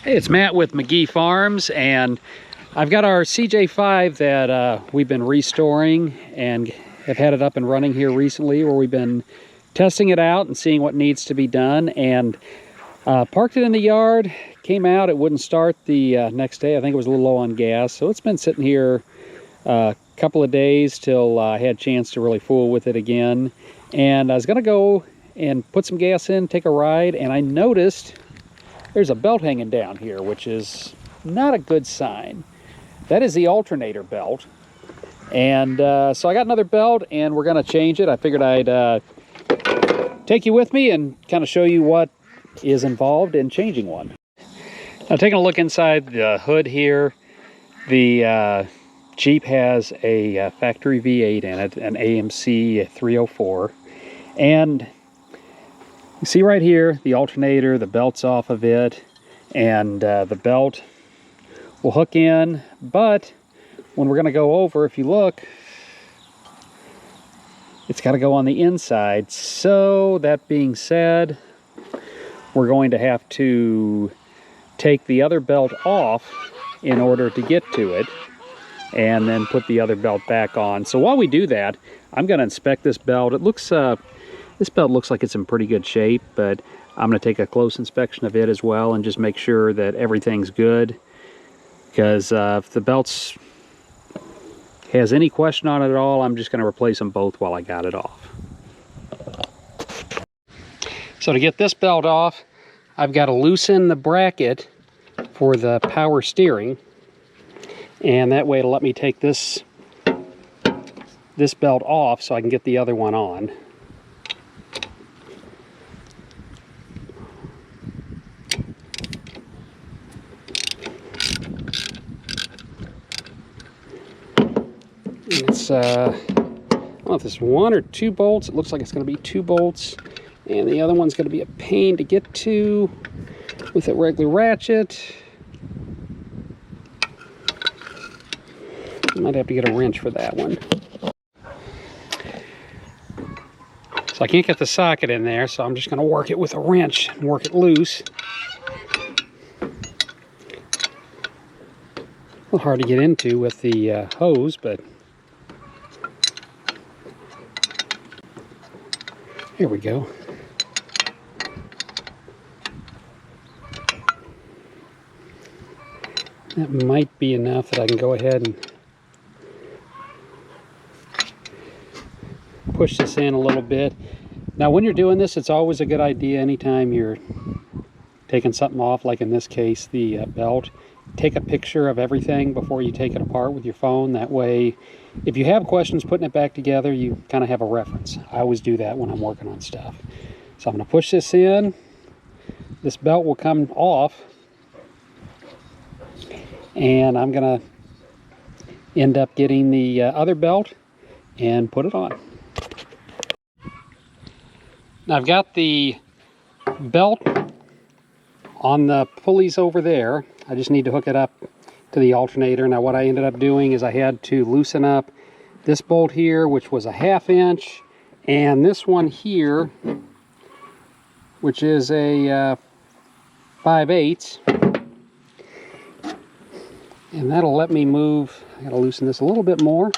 Hey, it's Matt with Magee Farms, and I've got our CJ5 that we've been restoring and have had it up and running here recently, where we've been testing it out and seeing what needs to be done, and parked it in the yard. Came out, it wouldn't start the next day. I think it was a little low on gas, so it's been sitting here a couple of days till I had a chance to really fool with it again. And I was gonna go and put some gas in, take a ride, and I noticed there's a belt hanging down here, which is not a good sign. That is the alternator belt. And so I got another belt and we're gonna change it. I figured I'd take you with me and kind of show you what is involved in changing one. Now, taking a look inside the hood here, the Jeep has a factory V8 in it, an AMC 304. And you see right here, the alternator, the belt's off of it, and the belt will hook in, but when we're gonna go over, if you look, it's gotta go on the inside. So that being said, we're going to have to take the other belt off in order to get to it, and then put the other belt back on. So while we do that, I'm gonna inspect this belt. It looks, this belt looks like it's in pretty good shape, but I'm going to take a close inspection of it as well and just make sure that everything's good. Because if the belt has any question on it at all, I'm just going to replace them both while I got it off. So to get this belt off, I've got to loosen the bracket for the power steering. And that way it'll let me take this belt off so I can get the other one on. It's, I don't know if it's 1 or 2 bolts. It looks like it's going to be 2 bolts. And the other one's going to be a pain to get to with a regular ratchet. You might have to get a wrench for that one. So I can't get the socket in there, so I'm just going to work it with a wrench and work it loose. A little hard to get into with the hose, but here we go. That might be enough that I can go ahead and push this in a little bit. Now, when you're doing this, it's always a good idea anytime you're taking something off, like in this case, the belt, take a picture of everything before you take it apart with your phone. That way, if you have questions putting it back together, you kind of have a reference. I always do that when I'm working on stuff. So I'm going to push this in. This belt will come off, and I'm going to end up getting the other belt and put it on. Now I've got the belt on the pulleys over there. I just need to hook it up to the alternator. Now what I ended up doing is I had to loosen up this bolt here, which was a 1/2 inch, and this one here, which is a 5/8, and that'll let me move. I gotta loosen this a little bit more.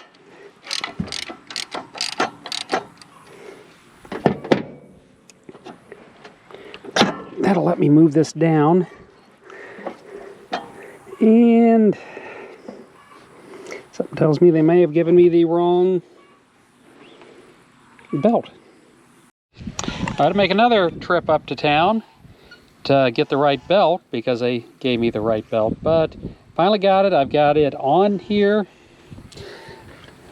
That'll let me move this down, and something tells me they may have given me the wrong belt. I had to make another trip up to town to get the right belt because they gave me the right belt, but finally got it. I've got it on here.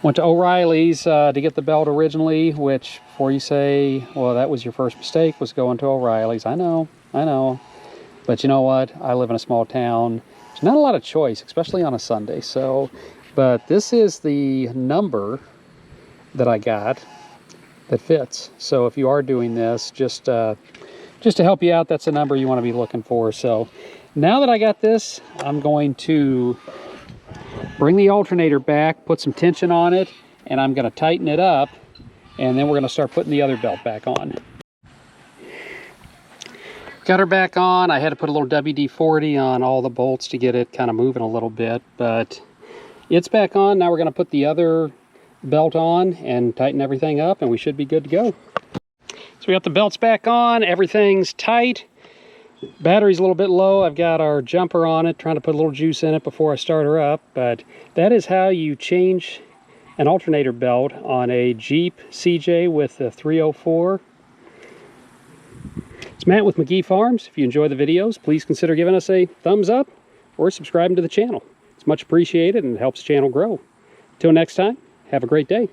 Went to O'Reilly's to get the belt originally, which, before you say, well, that was your first mistake, was going to O'Reilly's. I know. But you know what? I live in a small town. There's not a lot of choice, especially on a Sunday. So, but this is the number that I got that fits. So if you are doing this, just to help you out, that's the number you want to be looking for. So now that I got this, I'm going to bring the alternator back, put some tension on it, and I'm going to tighten it up, and then we're going to start putting the other belt back on. Got her back on. I had to put a little WD-40 on all the bolts to get it kind of moving a little bit, but it's back on. Now we're going to put the other belt on and tighten everything up, and we should be good to go. So we got the belts back on. Everything's tight. Battery's a little bit low. I've got our jumper on it, trying to put a little juice in it before I start her up, but that is how you change an alternator belt on a Jeep CJ with the 304. It's Matt with Magee Farms. If you enjoy the videos, please consider giving us a thumbs up or subscribing to the channel. It's much appreciated and helps the channel grow. Until next time, have a great day.